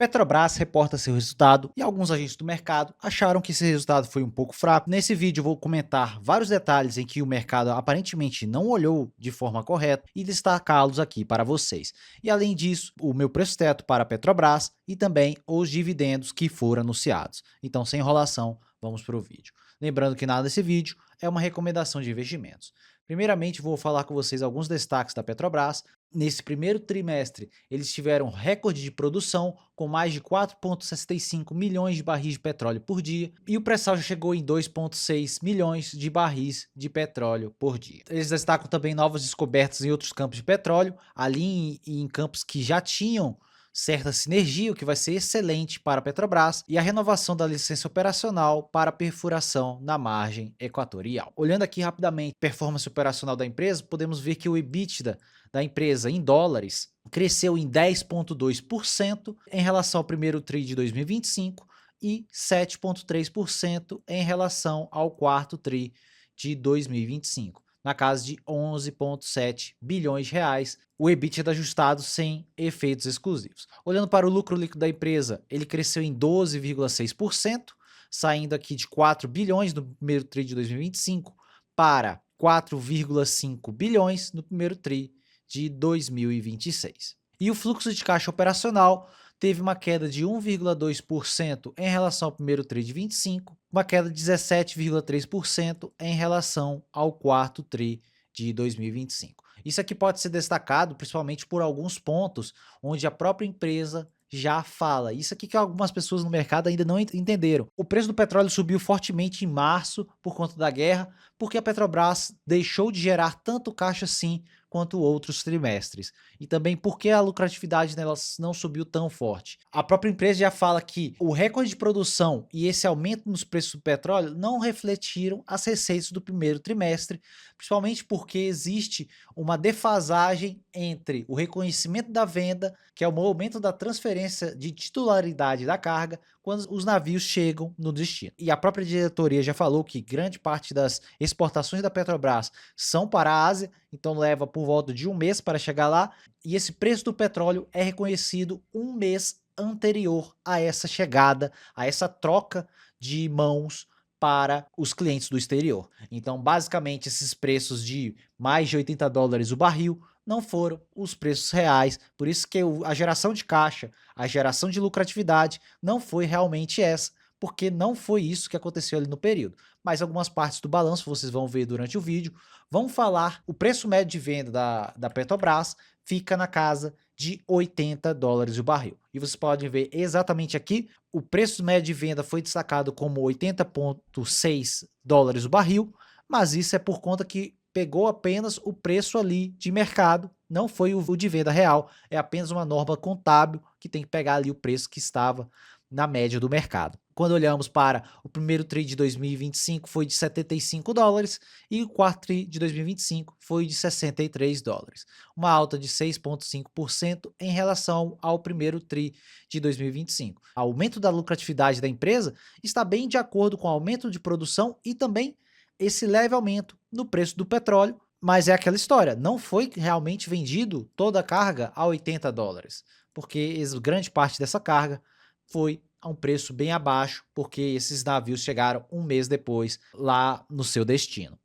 Petrobras reporta seu resultado e alguns agentes do mercado acharam que esse resultado foi um pouco fraco. Nesse vídeo eu vou comentar vários detalhes em que o mercado aparentemente não olhou de forma correta e destacá-los aqui para vocês. E além disso, o meu preço teto para a Petrobras e também os dividendos que foram anunciados. Então, sem enrolação, vamos para o vídeo. Lembrando que nada desse vídeo é uma recomendação de investimentos. Primeiramente, vou falar com vocês alguns destaques da Petrobras. Nesse primeiro trimestre, eles tiveram recorde de produção, com mais de 4,65 milhões de barris de petróleo por dia, e o pré-sal já chegou em 2,6 milhões de barris de petróleo por dia. Eles destacam também novas descobertas em outros campos de petróleo, ali em campos que já tinham certa sinergia, o que vai ser excelente para a Petrobras, e a renovação da licença operacional para perfuração na margem equatorial. Olhando aqui rapidamente a performance operacional da empresa, podemos ver que o EBITDA da empresa em dólares cresceu em 10,2% em relação ao primeiro TRI de 2025 e 7,3% em relação ao quarto TRI de 2025, na casa de 11,7 bilhões de reais, o EBITDA ajustado sem efeitos exclusivos. Olhando para o lucro líquido da empresa, ele cresceu em 12,6%, saindo aqui de 4 bilhões no primeiro TRI de 2025 para 4,5 bilhões no primeiro TRI de 2026. E o fluxo de caixa operacional teve uma queda de 1,2% em relação ao primeiro TRI de 25, uma queda de 17,3% em relação ao quarto TRI de 2025. Isso aqui pode ser destacado principalmente por alguns pontos onde a própria empresa já fala. Isso aqui que algumas pessoas no mercado ainda não entenderam. O preço do petróleo subiu fortemente em março por conta da guerra, porque a Petrobras deixou de gerar tanto caixa assim quanto outros trimestres. E também porque a lucratividade delas não subiu tão forte. A própria empresa já fala que o recorde de produção e esse aumento nos preços do petróleo não refletiram as receitas do primeiro trimestre, principalmente porque existe uma defasagem entre o reconhecimento da venda, que é o momento da transferência de titularidade da carga, quando os navios chegam no destino. E a própria diretoria já falou que grande parte das exportações da Petrobras são para a Ásia, então leva por volta de um mês para chegar lá, e esse preço do petróleo é reconhecido um mês anterior a essa chegada, a essa troca de mãos para os clientes do exterior. Então, basicamente, esses preços de mais de 80 dólares o barril não foram os preços reais, por isso que a geração de caixa, a geração de lucratividade não foi realmente essa, porque não foi isso que aconteceu ali no período. Mas algumas partes do balanço, vocês vão ver durante o vídeo, vão falar o preço médio de venda da Petrobras fica na casa de 80 dólares o barril. E vocês podem ver exatamente aqui, o preço médio de venda foi destacado como 80,6 dólares o barril, mas isso é por conta que pegou apenas o preço ali de mercado, não foi o de venda real, é apenas uma norma contábil que tem que pegar ali o preço que estava na média do mercado. Quando olhamos para o primeiro TRI de 2025 foi de 75 dólares e o quarto TRI de 2025 foi de 63 dólares, uma alta de 6,5% em relação ao primeiro TRI de 2025. O aumento da lucratividade da empresa está bem de acordo com o aumento de produção e também esse leve aumento no preço do petróleo, mas é aquela história, não foi realmente vendido toda a carga a 80 dólares, porque grande parte dessa carga foi a um preço bem abaixo, porque esses navios chegaram um mês depois lá no seu destino.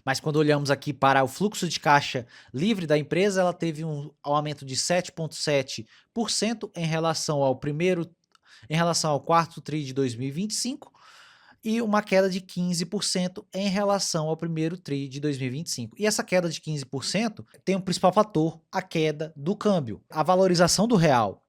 Mas quando olhamos aqui para o fluxo de caixa livre da empresa, ela teve um aumento de 7,7% em relação ao quarto TRI de 2025 e uma queda de 15% em relação ao primeiro TRI de 2025. E essa queda de 15% tem um principal fator, a queda do câmbio, a valorização do real.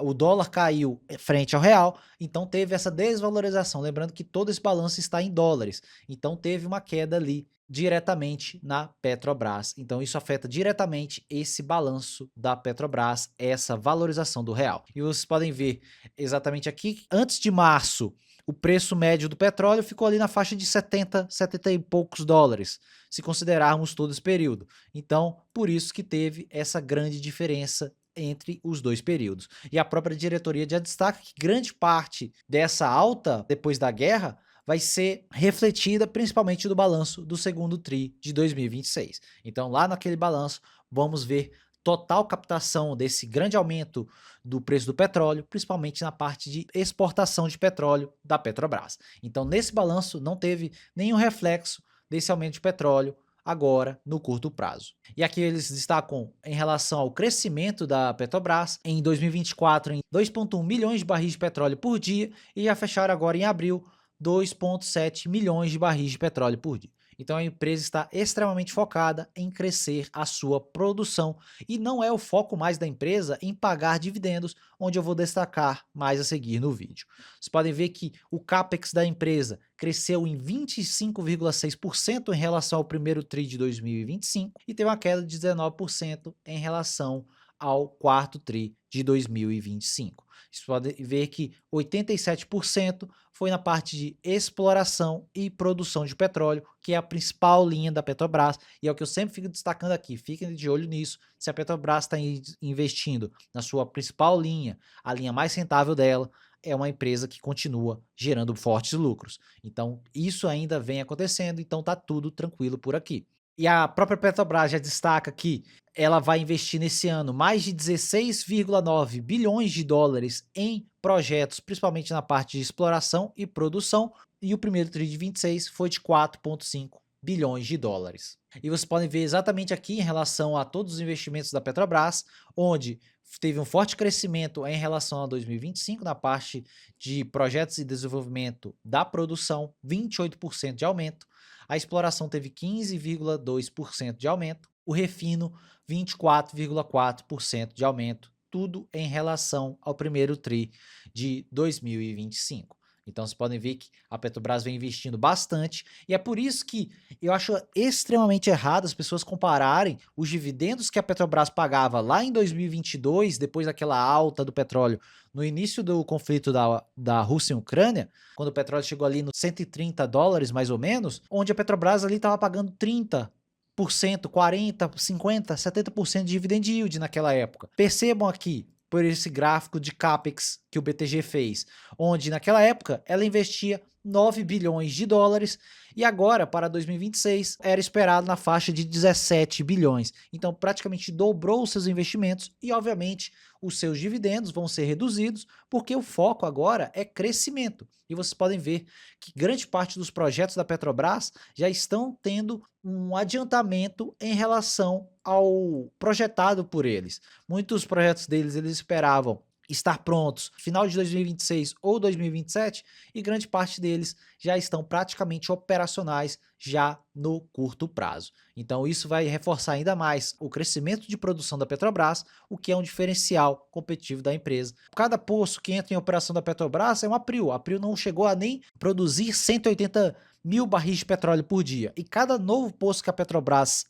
O dólar caiu frente ao real, então teve essa desvalorização. Lembrando que todo esse balanço está em dólares, então teve uma queda ali diretamente na Petrobras. Então isso afeta diretamente esse balanço da Petrobras, essa valorização do real. E vocês podem ver exatamente aqui, antes de março, o preço médio do petróleo ficou ali na faixa de 70 e poucos dólares, se considerarmos todo esse período. Então, por isso que teve essa grande diferença entre os dois períodos. E a própria diretoria já destaca que grande parte dessa alta depois da guerra vai ser refletida principalmente no balanço do segundo TRI de 2026. Então, lá naquele balanço, vamos ver total captação desse grande aumento do preço do petróleo, principalmente na parte de exportação de petróleo da Petrobras. Então, nesse balanço não teve nenhum reflexo desse aumento de petróleo agora no curto prazo. E aqui eles destacam em relação ao crescimento da Petrobras em 2024 em 2,1 milhões de barris de petróleo por dia e já fecharam agora em abril 2,7 milhões de barris de petróleo por dia. Então a empresa está extremamente focada em crescer a sua produção e não é o foco mais da empresa em pagar dividendos, onde eu vou destacar mais a seguir no vídeo. Vocês podem ver que o CAPEX da empresa cresceu em 25,6% em relação ao primeiro TRI de 2025 e teve uma queda de 19% em relação ao quarto TRI de 2025. Vocês podem ver que 87% foi na parte de exploração e produção de petróleo, que é a principal linha da Petrobras, e é o que eu sempre fico destacando aqui, fiquem de olho nisso, se a Petrobras está investindo na sua principal linha, a linha mais rentável dela, é uma empresa que continua gerando fortes lucros. Então, isso ainda vem acontecendo, então tá tudo tranquilo por aqui. E a própria Petrobras já destaca que ela vai investir nesse ano mais de 16,9 bilhões de dólares em projetos, principalmente na parte de exploração e produção, e o primeiro TRI de 26 foi de 4,5 bilhões de dólares. E vocês podem ver exatamente aqui em relação a todos os investimentos da Petrobras, onde teve um forte crescimento em relação a 2025 na parte de projetos e desenvolvimento da produção, 28% de aumento, a exploração teve 15,2% de aumento, o refino 24,4% de aumento, tudo em relação ao primeiro TRI de 2025. Então vocês podem ver que a Petrobras vem investindo bastante e é por isso que eu acho extremamente errado as pessoas compararem os dividendos que a Petrobras pagava lá em 2022, depois daquela alta do petróleo, no início do conflito da Rússia e Ucrânia, quando o petróleo chegou ali nos 130 dólares mais ou menos, onde a Petrobras ali estava pagando 30%, 40%, 50%, 70% de dividend yield naquela época. Percebam aqui, por esse gráfico de CAPEX que o BTG fez, onde naquela época ela investia 9 bilhões de dólares e agora para 2026 era esperado na faixa de 17 bilhões. Então praticamente dobrou os seus investimentos e obviamente os seus dividendos vão ser reduzidos porque o foco agora é crescimento. E vocês podem ver que grande parte dos projetos da Petrobras já estão tendo um adiantamento em relação ao projetado por eles. Muitos projetos deles eles esperavam estar prontos final de 2026 ou 2027 e grande parte deles já estão praticamente operacionais já no curto prazo. Então isso vai reforçar ainda mais o crescimento de produção da Petrobras, o que é um diferencial competitivo da empresa. Cada poço que entra em operação da Petrobras é uma PRIO. A PRIO não chegou a nem produzir 180 mil barris de petróleo por dia. E cada novo poço que a Petrobras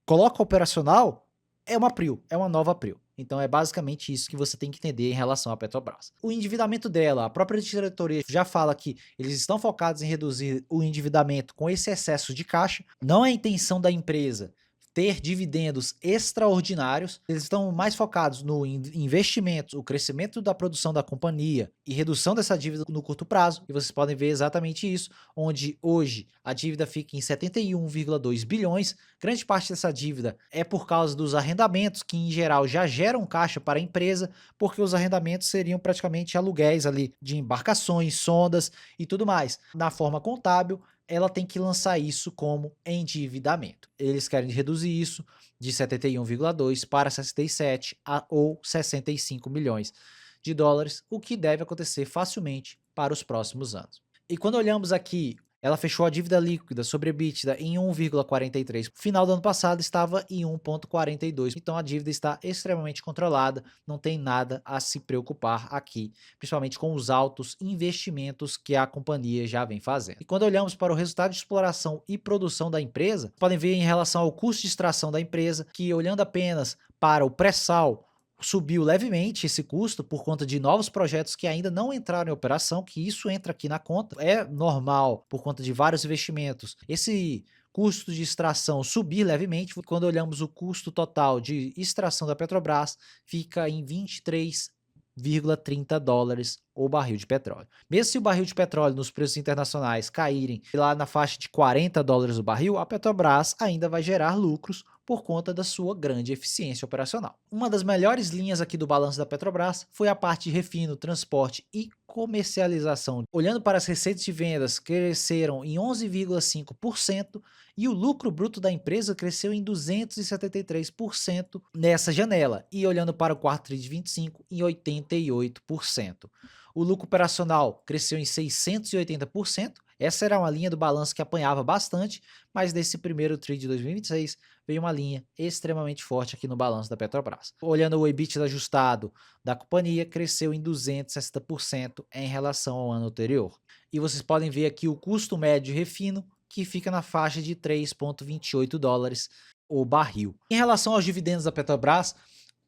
coloca operacional é uma PRIO, é uma nova PRIO. Então é basicamente isso que você tem que entender em relação à Petrobras. O endividamento dela, a própria diretoria já fala que eles estão focados em reduzir o endividamento com esse excesso de caixa. Não é a intenção da empresa ter dividendos extraordinários, eles estão mais focados no investimentos, o crescimento da produção da companhia e redução dessa dívida no curto prazo, e vocês podem ver exatamente isso, onde hoje a dívida fica em 71,2 bilhões, grande parte dessa dívida é por causa dos arrendamentos, que em geral já geram caixa para a empresa, porque os arrendamentos seriam praticamente aluguéis ali de embarcações, sondas e tudo mais. Na forma contábil, ela tem que lançar isso como endividamento. Eles querem reduzir isso de 71,2 para 67 ou 65 milhões de dólares, o que deve acontecer facilmente para os próximos anos. E quando olhamos aqui, ela fechou a dívida líquida sobre EBITDA em 1,43. Final do ano passado estava em 1,42. Então a dívida está extremamente controlada, não tem nada a se preocupar aqui, principalmente com os altos investimentos que a companhia já vem fazendo. E quando olhamos para o resultado de exploração e produção da empresa, podem ver em relação ao custo de extração da empresa, que olhando apenas para o pré-sal, subiu levemente esse custo por conta de novos projetos que ainda não entraram em operação, que isso entra aqui na conta. É normal, por conta de vários investimentos, esse custo de extração subir levemente. Quando olhamos o custo total de extração da Petrobras, fica em 23 $2,30 o barril de petróleo. Mesmo se o barril de petróleo nos preços internacionais caírem lá na faixa de $40 o barril, a Petrobras ainda vai gerar lucros por conta da sua grande eficiência operacional. Uma das melhores linhas aqui do balanço da Petrobras foi a parte de refino, transporte e comercialização. Olhando para as receitas de vendas, cresceram em 11,5% e o lucro bruto da empresa cresceu em 273% nessa janela. E olhando para o quarto TRI de 25, em 88%. O lucro operacional cresceu em 680%. Essa era uma linha do balanço que apanhava bastante, mas nesse primeiro TRI de 2026 veio uma linha extremamente forte aqui no balanço da Petrobras. Olhando o EBITDA ajustado da companhia, cresceu em 260% em relação ao ano anterior. E vocês podem ver aqui o custo médio de refino, que fica na faixa de $3,28 o barril. Em relação aos dividendos da Petrobras,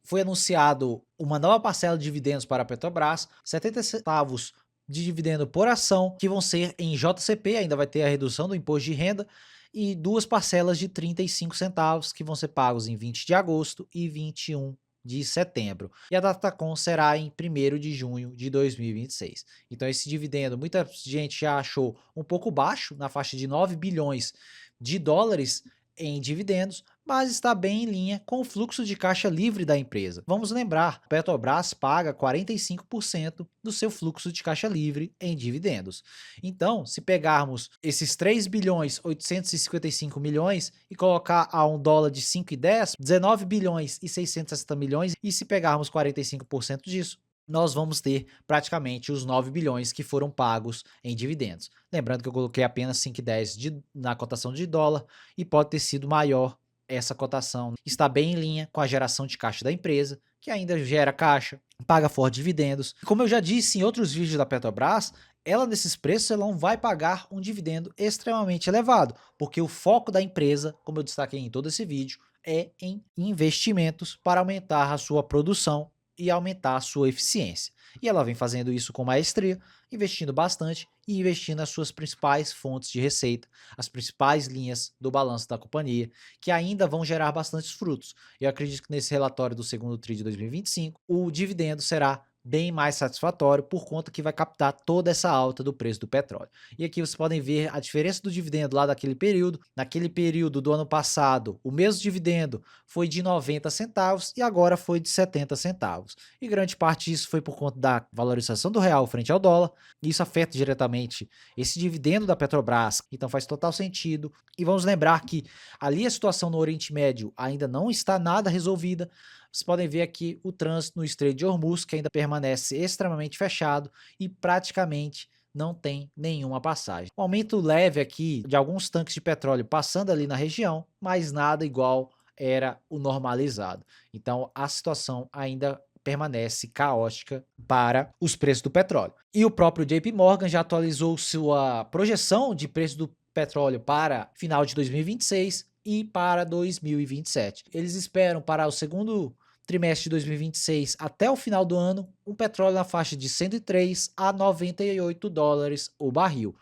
foi anunciado uma nova parcela de dividendos para a Petrobras, 70 centavos de dividendo por ação, que vão ser em JCP, ainda vai ter a redução do imposto de renda, e duas parcelas de 35 centavos, que vão ser pagos em 20 de agosto e 21 de setembro. E a Datacom será em 1º de junho de 2026. Então esse dividendo, muita gente já achou um pouco baixo, na faixa de 9 bilhões de dólares em dividendos, mas está bem em linha com o fluxo de caixa livre da empresa. Vamos lembrar, a Petrobras paga 45% do seu fluxo de caixa livre em dividendos. Então, se pegarmos esses 3 bilhões 855 milhões e colocar a um dólar de 5,10, 19 bilhões e 660 milhões, e se pegarmos 45% disso, nós vamos ter praticamente os 9 bilhões que foram pagos em dividendos. Lembrando que eu coloquei apenas 5,10 na cotação de dólar e pode ter sido maior essa cotação. Está bem em linha com a geração de caixa da empresa, que ainda gera caixa, paga forte dividendos. Como eu já disse em outros vídeos da Petrobras, ela nesses preços ela não vai pagar um dividendo extremamente elevado, porque o foco da empresa, como eu destaquei em todo esse vídeo, é em investimentos para aumentar a sua produção e aumentar a sua eficiência. E ela vem fazendo isso com maestria, investindo bastante e investindo nas suas principais fontes de receita, as principais linhas do balanço da companhia, que ainda vão gerar bastantes frutos. Eu acredito que nesse relatório do segundo TRI de 2025, o dividendo será bem mais satisfatório por conta que vai captar toda essa alta do preço do petróleo. E aqui vocês podem ver a diferença do dividendo lá daquele período. Naquele período do ano passado, o mesmo dividendo foi de 90 centavos e agora foi de 70 centavos. E grande parte disso foi por conta da valorização do real frente ao dólar. Isso afeta diretamente esse dividendo da Petrobras, então faz total sentido. E vamos lembrar que ali a situação no Oriente Médio ainda não está nada resolvida. Vocês podem ver aqui o trânsito no Estreito de Hormuz, que ainda permanece extremamente fechado e praticamente não tem nenhuma passagem. Um aumento leve aqui de alguns tanques de petróleo passando ali na região, mas nada igual era o normalizado. Então a situação ainda permanece caótica para os preços do petróleo. E o próprio JP Morgan já atualizou sua projeção de preço do petróleo para final de 2026 e para 2027. Eles esperam para o segundo trimestre de 2026 até o final do ano, um petróleo na faixa de 103 a 98 dólares o barril,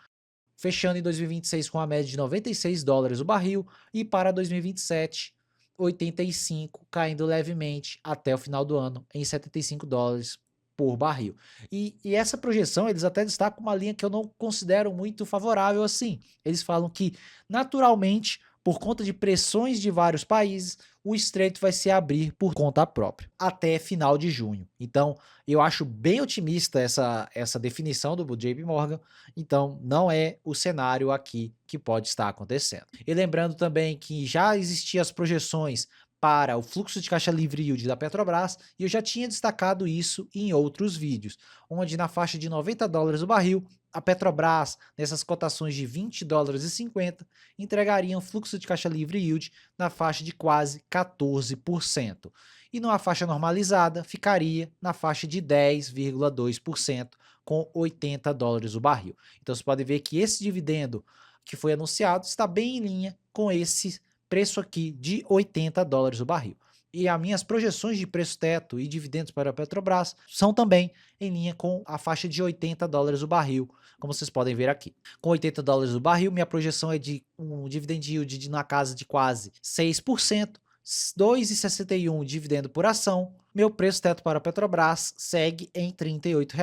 fechando em 2026 com a média de 96 dólares o barril e para 2027 85, caindo levemente até o final do ano em 75 dólares por barril. E essa projeção eles até destacam uma linha que eu não considero muito favorável assim. Eles falam que naturalmente, por conta de pressões de vários países, o estreito vai se abrir por conta própria, até final de junho. Então, eu acho bem otimista essa definição do JP Morgan, então não é o cenário aqui que pode estar acontecendo. E lembrando também que já existiam as projeções para o fluxo de caixa livre yield da Petrobras, e eu já tinha destacado isso em outros vídeos, onde na faixa de 90 dólares o barril, a Petrobras, nessas cotações de 20 dólares e 50, entregaria um fluxo de caixa livre yield na faixa de quase 14%. E numa faixa normalizada, ficaria na faixa de 10,2%, com 80 dólares o barril. Então você pode ver que esse dividendo que foi anunciado está bem em linha com esse preço aqui de 80 dólares o barril. E as minhas projeções de preço teto e dividendos para a Petrobras são também em linha com a faixa de 80 dólares o barril, como vocês podem ver aqui. Com 80 dólares o barril, minha projeção é de um dividend yield na casa de quase 6%, 2,61 dividendo por ação, meu preço teto para a Petrobras segue em R$ 38,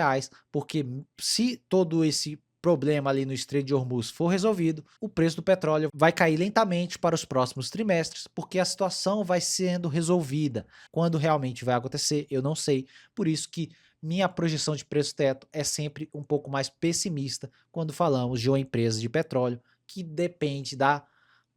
porque se todo esse problema ali no Estreito de Hormuz for resolvido, o preço do petróleo vai cair lentamente para os próximos trimestres, porque a situação vai sendo resolvida. Quando realmente vai acontecer, eu não sei. Por isso que minha projeção de preço teto é sempre um pouco mais pessimista quando falamos de uma empresa de petróleo que depende da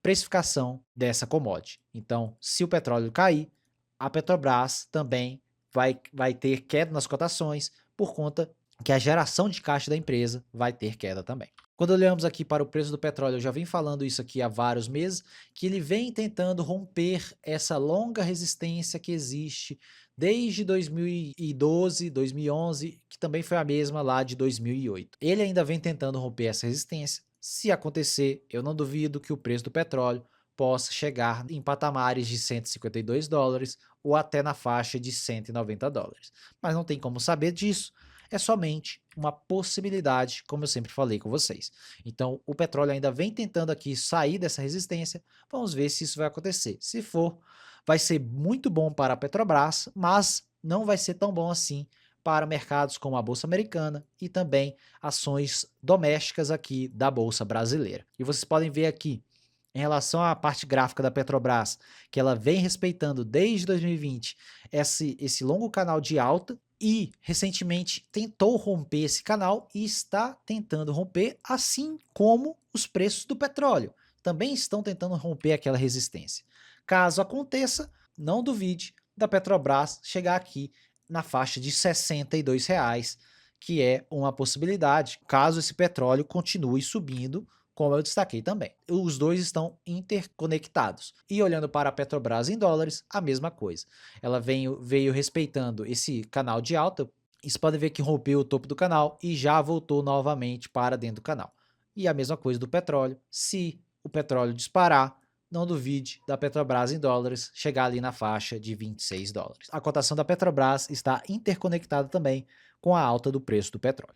precificação dessa commodity. Então, se o petróleo cair, a Petrobras também vai ter queda nas cotações por conta que a geração de caixa da empresa vai ter queda também. Quando olhamos aqui para o preço do petróleo, eu já vim falando isso aqui há vários meses, que ele vem tentando romper essa longa resistência que existe desde 2012, 2011, que também foi a mesma lá de 2008. Ele ainda vem tentando romper essa resistência. Se acontecer, eu não duvido que o preço do petróleo possa chegar em patamares de $152 ou até na faixa de $190. Mas não tem como saber disso, é somente uma possibilidade, como eu sempre falei com vocês. Então, o petróleo ainda vem tentando aqui sair dessa resistência, vamos ver se isso vai acontecer. Se for, vai ser muito bom para a Petrobras, mas não vai ser tão bom assim para mercados como a Bolsa Americana e também ações domésticas aqui da Bolsa Brasileira. E vocês podem ver aqui, em relação à parte gráfica da Petrobras, que ela vem respeitando desde 2020 esse longo canal de alta e recentemente tentou romper esse canal e está tentando romper, assim como os preços do petróleo também estão tentando romper aquela resistência. Caso aconteça, não duvide da Petrobras chegar aqui na faixa de R$ 62, que é uma possibilidade, caso esse petróleo continue subindo, como eu destaquei também. Os dois estão interconectados. E olhando para a Petrobras em dólares, a mesma coisa. Ela veio respeitando esse canal de alta, e você pode ver que rompeu o topo do canal e já voltou novamente para dentro do canal. E a mesma coisa do petróleo. Se o petróleo disparar, não duvide da Petrobras em dólares chegar ali na faixa de $26. A cotação da Petrobras está interconectada também com a alta do preço do petróleo.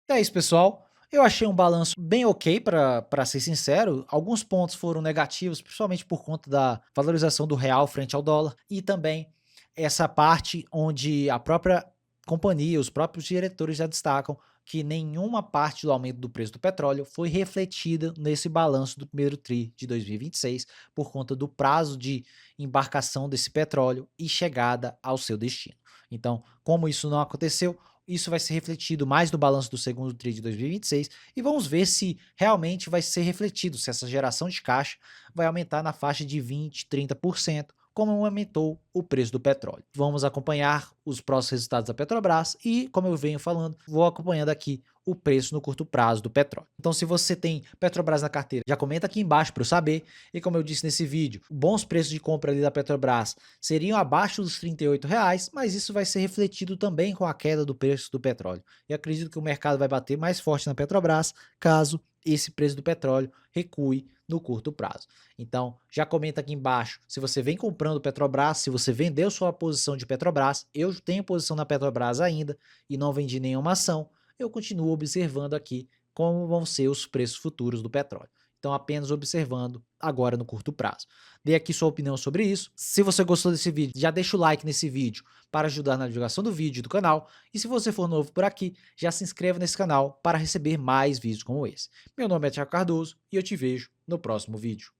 É isso, pessoal. Eu achei um balanço bem ok, para ser sincero. Alguns pontos foram negativos, principalmente por conta da valorização do real frente ao dólar e também essa parte onde a própria companhia, os próprios diretores já destacam que nenhuma parte do aumento do preço do petróleo foi refletida nesse balanço do primeiro tri de 2026 por conta do prazo de embarcação desse petróleo e chegada ao seu destino. Então, como isso não aconteceu, isso vai ser refletido mais no balanço do segundo tri de 2026 e vamos ver se realmente vai ser refletido, se essa geração de caixa vai aumentar na faixa de 20, 30%, como aumentou o preço do petróleo. Vamos acompanhar os próximos resultados da Petrobras e, como eu venho falando, vou acompanhando aqui o preço no curto prazo do petróleo. Então, se você tem Petrobras na carteira, já comenta aqui embaixo para eu saber. E como eu disse nesse vídeo, bons preços de compra ali da Petrobras seriam abaixo dos R$ 38, mas isso vai ser refletido também com a queda do preço do petróleo. E acredito que o mercado vai bater mais forte na Petrobras caso esse preço do petróleo recue no curto prazo. Então, já comenta aqui embaixo se você vem comprando Petrobras, se você vendeu sua posição de Petrobras. Eu tenho posição na Petrobras ainda e não vendi nenhuma ação. Eu continuo observando aqui como vão ser os preços futuros do petróleo. Então, apenas observando agora no curto prazo. Dê aqui sua opinião sobre isso. Se você gostou desse vídeo, já deixa o like nesse vídeo para ajudar na divulgação do vídeo e do canal. E se você for novo por aqui, já se inscreva nesse canal para receber mais vídeos como esse. Meu nome é Thiago Cardoso e eu te vejo no próximo vídeo.